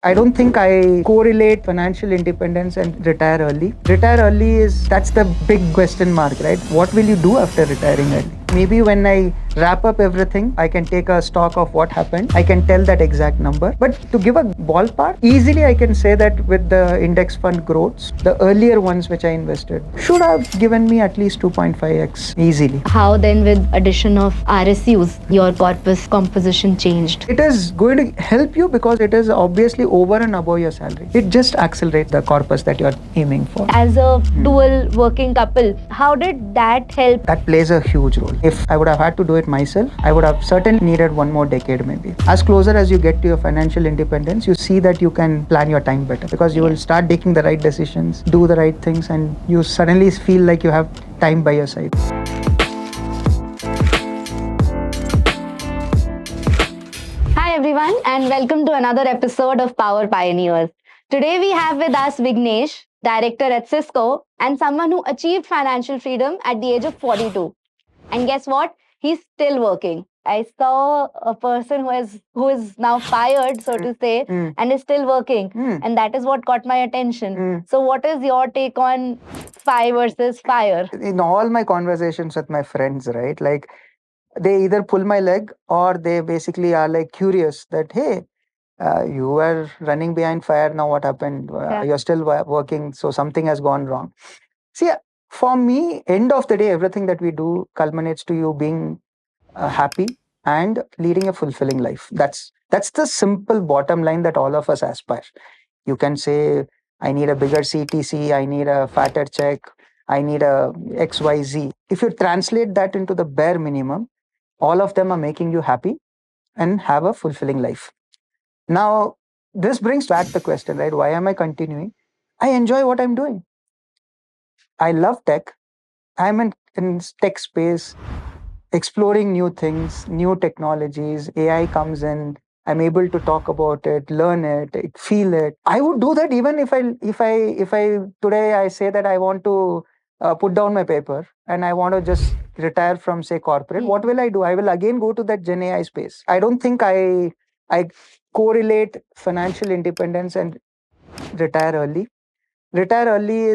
I don't think I correlate financial independence and retire early. Retire early that's the big question mark, right? What will you do after retiring early? Maybe when I wrap up everything, I can take a stock of what happened. I can tell that exact number. But to give a ballpark, easily I can say that with the index fund growths, the earlier ones which I invested should have given me at least 2.5x easily. How then, with addition of RSUs, your corpus composition changed? It is going to help you because it is obviously over and above your salary. It just accelerates the corpus that you're aiming for. As a dual working couple, how did that help? That plays a huge role. If I would have had to do it myself, I would have certainly needed one more decade maybe. As closer as you get to your financial independence, you see that you can plan your time better because you will start taking the right decisions, do the right things, and you suddenly feel like you have time by your side. Hi everyone, and welcome to another episode of Power Pioneers. Today we have with us Vignesh, director at Cisco, and someone who achieved financial freedom at the age of 42. And guess what? He's still working. I saw a person who is now fired, so to say, and is still working. And that is what caught my attention. So what is your take on FI versus FIRE? In all my conversations with my friends, right, like they either pull my leg or they basically are like curious that, hey, you were running behind fire. Now what happened? You're still working. So something has gone wrong. See, for me, end of the day, everything that we do culminates to you being happy and leading a fulfilling life. That's the simple bottom line that all of us aspire. You can say, I need a bigger CTC, I need a fatter check, I need a XYZ. If you translate that into the bare minimum, all of them are making you happy and have a fulfilling life. Now, this brings back the question, right? Why am I continuing? I enjoy what I'm doing. I love tech. I'm in tech space, exploring new things, new technologies. AI comes in. I'm able to talk about it, learn it, feel it. I would do that even if I today I say that I want to put down my paper and I want to just retire from say corporate. What will I do? I will again go to that Gen AI space. I don't think I correlate financial independence and retire early. Retire early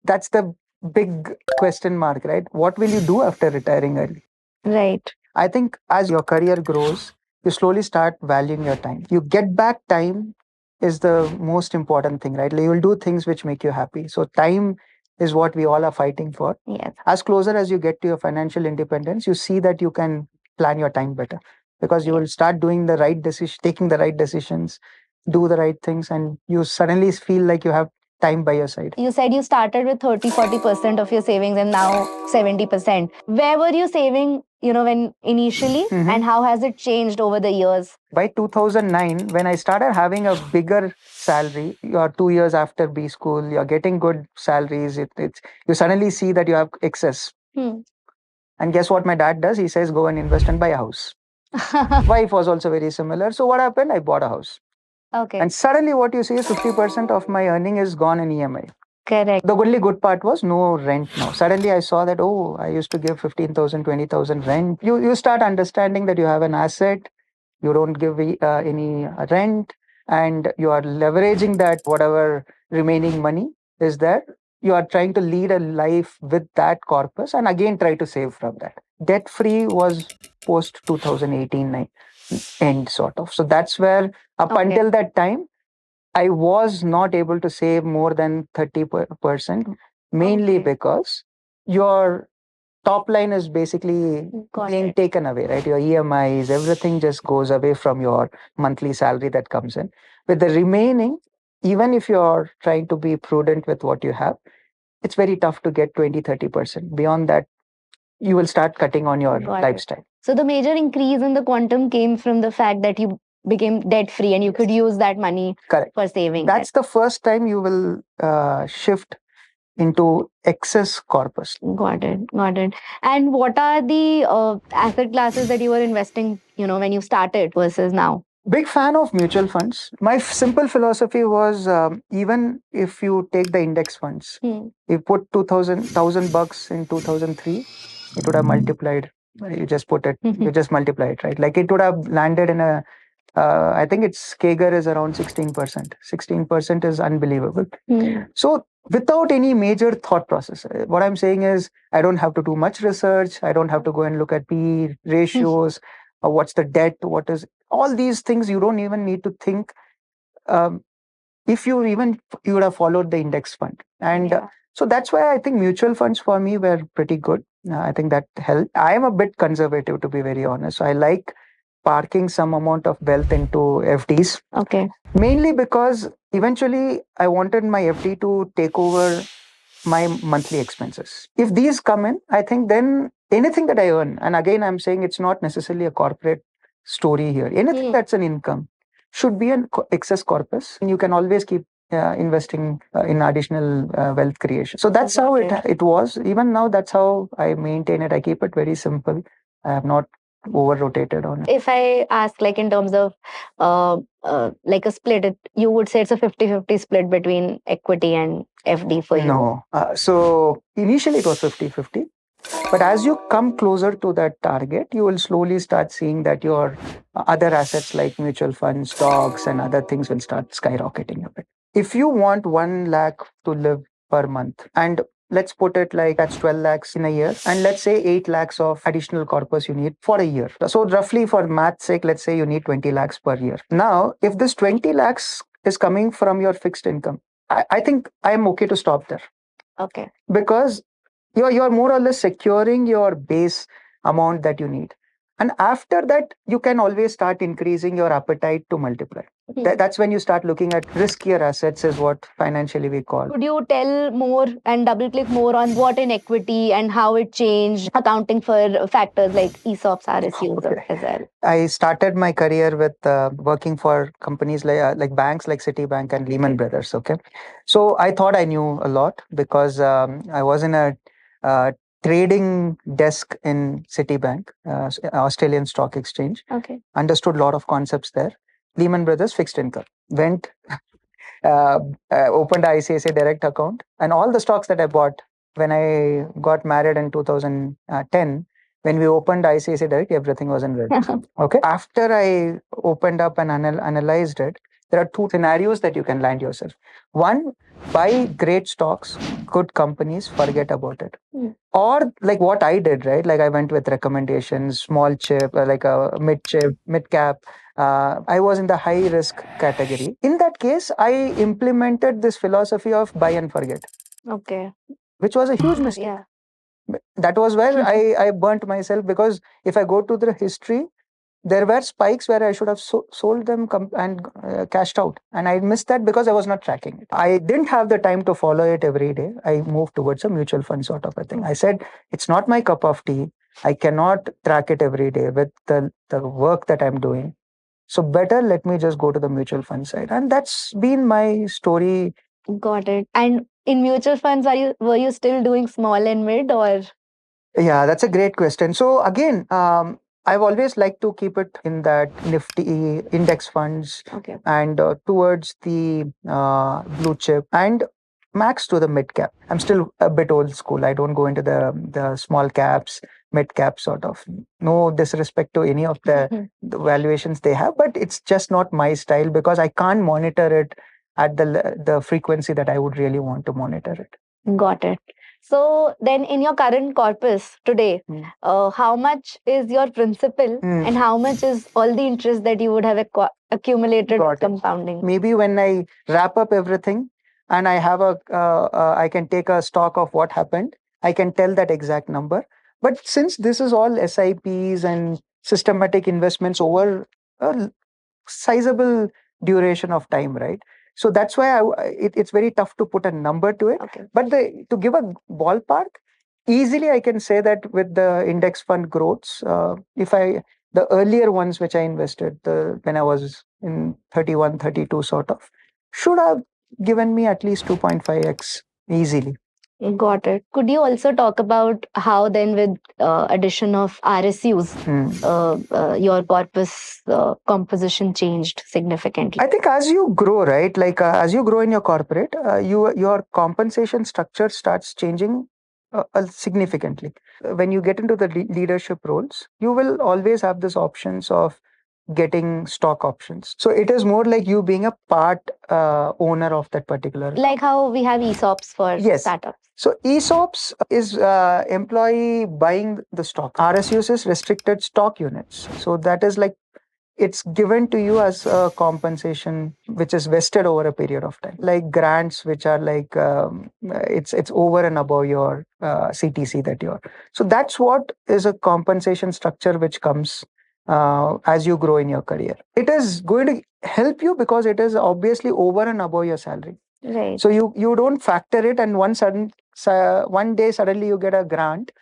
that's the big question mark, right? What will you do after retiring early? Right. I think as your career grows, you slowly start valuing your time. You get back time is the most important thing, right? Like, you will do things which make you happy. So time is what we all are fighting for. Yes. As closer as you get to your financial independence, you see that you can plan your time better because you will start doing the right decision, taking the right decisions, do the right things, and you suddenly feel like you have time by your side. You said you started with 30-40% of your savings and now 70%. Where were you saving, when initially, and how has it changed over the years? By 2009, when I started having a bigger salary, you're 2 years after B school, you're getting good salaries, you suddenly see that you have excess. And guess what my dad does? He says, go and invest and buy a house. Wife was also very similar. So what happened? I bought a house. Okay. And suddenly what you see is 50% of my earning is gone in EMI. Correct. The only good part was no rent now. Suddenly I saw that, oh, I used to give 15,000, 20,000 rent. You start understanding that you have an asset, you don't give any rent, and you are leveraging that whatever remaining money is there. You are trying to lead a life with that corpus and again try to save from that. Debt free was post 2018 end sort of. So that's where up until that time, I was not able to save more than 30%, mainly because your top line is basically being taken away, right? Your EMIs, everything just goes away from your monthly salary that comes in. With the remaining, even if you're trying to be prudent with what you have, it's very tough to get 20-30%. Beyond that, you will start cutting on your lifestyle. So the major increase in the quantum came from the fact that you became debt free and you could use that money for saving. That's the first time you will shift into excess corpus. Got it. Got it. And what are the asset classes that you were investing, when you started versus now? Big fan of mutual funds. My simple philosophy was even if you take the index funds, you put 2,000 bucks in 2003, it would have multiplied. You just put it, you just multiply it, right? Like it would have landed in a I think its CAGR is around 16%. 16% is unbelievable. So without any major thought process, what I'm saying is I don't have to do much research. I don't have to go and look at PE ratios, what's the debt, what is all these things. You don't even need to think. Um, if you would have followed the index fund, and so that's why I think mutual funds for me were pretty good. I think that helped. I am a bit conservative, to be very honest. So I like parking some amount of wealth into FDs. Okay. Mainly because eventually I wanted my FD to take over my monthly expenses. If these come in, I think then anything that I earn, and again, I'm saying it's not necessarily a corporate story here, anything that's an income should be an excess corpus. And you can always keep investing in additional wealth creation. So that's how it was. Even now, that's how I maintain it. I keep it very simple. I have not over rotated on it. If I ask, like in terms of like a split, you would say it's a 50-50 split between equity and FD for you? No. So initially it was 50-50. But as you come closer to that target, you will slowly start seeing that your other assets like mutual funds, stocks, and other things will start skyrocketing a bit. If you want 1 lakh to live per month, and let's put it like that's 12 lakhs in a year, and let's say 8 lakhs of additional corpus you need for a year. So roughly for math's sake, let's say you need 20 lakhs per year. Now, if this 20 lakhs is coming from your fixed income, I think I'm okay to stop there. Okay. Because you're more or less securing your base amount that you need. And after that, you can always start increasing your appetite to multiply. That's when you start looking at riskier assets, is what financially we call. Could you tell more and double click more on what in equity and how it changed, accounting for factors like ESOPs, RSUs as well? I started my career with working for companies like banks like Citibank and Lehman Brothers. Okay, so I thought I knew a lot because I was in a trading desk in Citibank, Australian Stock Exchange. Okay. Understood a lot of concepts there. Lehman Brothers fixed income. Went, opened ICICI Direct account, and all the stocks that I bought when I got married in 2010. When we opened ICICI Direct, everything was in red. Okay. After I opened up and analyzed it, there are two scenarios that you can land yourself. One, buy great stocks, good companies, forget about it. Or like what I did, right? Like I went with recommendations, small chip, like a mid chip, mid cap. I was in the high risk category. In that case, I implemented this philosophy of buy and forget. Okay. Which was a huge mistake. Yeah. That was where I burnt myself, because if I go to the history, there were spikes where I should have sold them and cashed out. And I missed that because I was not tracking it. I didn't have the time to follow it every day. I moved towards a mutual fund sort of a thing. I said, it's not my cup of tea. I cannot track it every day with the work that I'm doing. So better let me just go to the mutual fund side. And that's been my story. Got it. And in mutual funds, were you still doing small and mid, or? Yeah, that's a great question. So again, I've always liked to keep it in that nifty index funds. Okay. And towards the blue chip and max to the mid cap. I'm still a bit old school. I don't go into the small caps, mid cap sort of. No disrespect to any of the valuations they have, but it's just not my style because I can't monitor it at the frequency that I would really want to monitor it. Got it. So then in your current corpus today, how much is your principal and how much is all the interest that you would have accumulated compounding? Maybe when I wrap up everything and I have I can take a stock of what happened, I can tell that exact number. But since this is all SIPs and systematic investments over a sizable duration of time, right? So that's why it's very tough to put a number to it. Okay. But to give a ballpark, easily I can say that with the index fund growths, the earlier ones which I invested when I was in 31, 32 sort of, should have given me at least 2.5x easily. Got it. Could you also talk about how then with addition of RSUs, your corpus composition changed significantly? I think as you grow, right, like as you grow in your corporate, your compensation structure starts changing significantly. When you get into the leadership roles, you will always have this options of getting stock options. So it is more like you being a part owner of that particular. Like how we have ESOPs for Yes. startups. So ESOPs is employee buying the stock. RSUs is restricted stock units. So that is like it's given to you as a compensation which is vested over a period of time, like grants which are like it's over and above your CTC that you're. So that's what is a compensation structure which comes as you grow in your career. It is going to help you because it is obviously over and above your salary. Right. So you don't factor it, and one day suddenly you get a grant.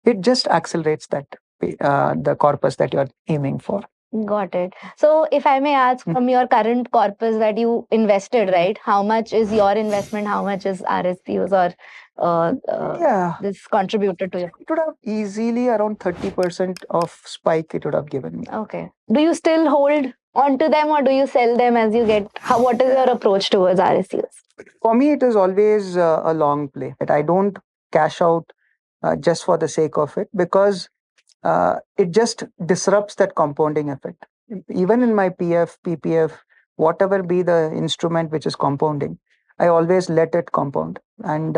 It just accelerates that the corpus that you're aiming for. Got it. So, if I may ask, from your current corpus that you invested, right? How much is your investment? How much is RSUs or this contributed to you? It would have easily around 30% of spike it would have given me. Okay. Do you still hold onto them or do you sell them as you get? What is your approach towards RSUs? For me, it is always a long play. I don't cash out just for the sake of it because it just disrupts that compounding effect. Even in my PF, PPF, whatever be the instrument which is compounding, I always let it compound. And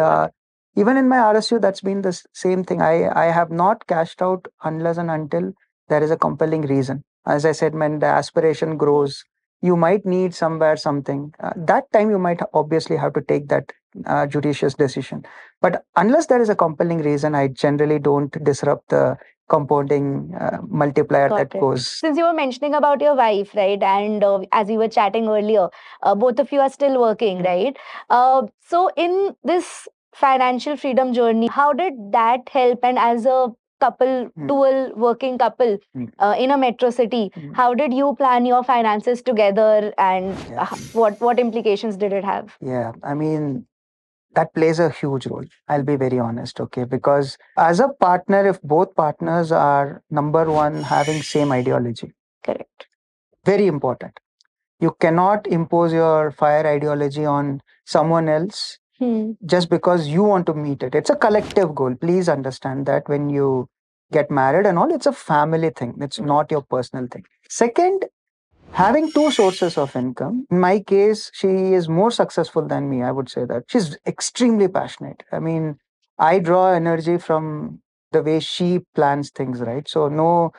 even in my RSU, that's been the same thing. I have not cashed out unless and until there is a compelling reason. As I said, when the aspiration grows, you might need somewhere something. That time you might obviously have to take that judicious decision. But unless there is a compelling reason, I generally don't disrupt the compounding multiplier Got that it. goes. Since you were mentioning about your wife, right, and as we were chatting earlier, both of you are still working, right? So in this financial freedom journey, how did that help? And as a couple, dual working couple in a metro city, how did you plan your finances together, and what implications did it have? Yeah, I mean, that plays a huge role. I'll be very honest, okay? Because as a partner, if both partners are number one, having same ideology, correct, very important. You cannot impose your fire ideology on someone else just because you want to meet it. It's a collective goal. Please understand that when you get married and all, it's a family thing. It's not your personal thing. Second, having two sources of income. In my case, she is more successful than me. I would say that she's extremely passionate. I mean, I draw energy from the way she plans things, right? So no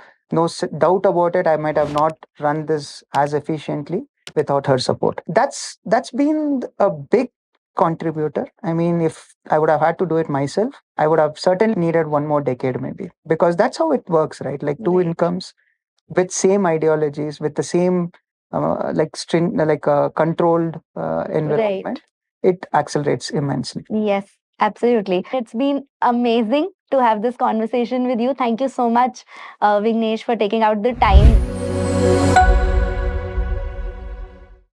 doubt about it. I might have not run this as efficiently without her support. That's been a big contributor. I mean, if I would have had to do it myself, I would have certainly needed one more decade maybe, because that's how it works, right? Like two incomes with same ideologies, with the same controlled environment, it accelerates immensely. Yes, absolutely. It's been amazing to have this conversation with you. Thank you so much, Vignesh, for taking out the time.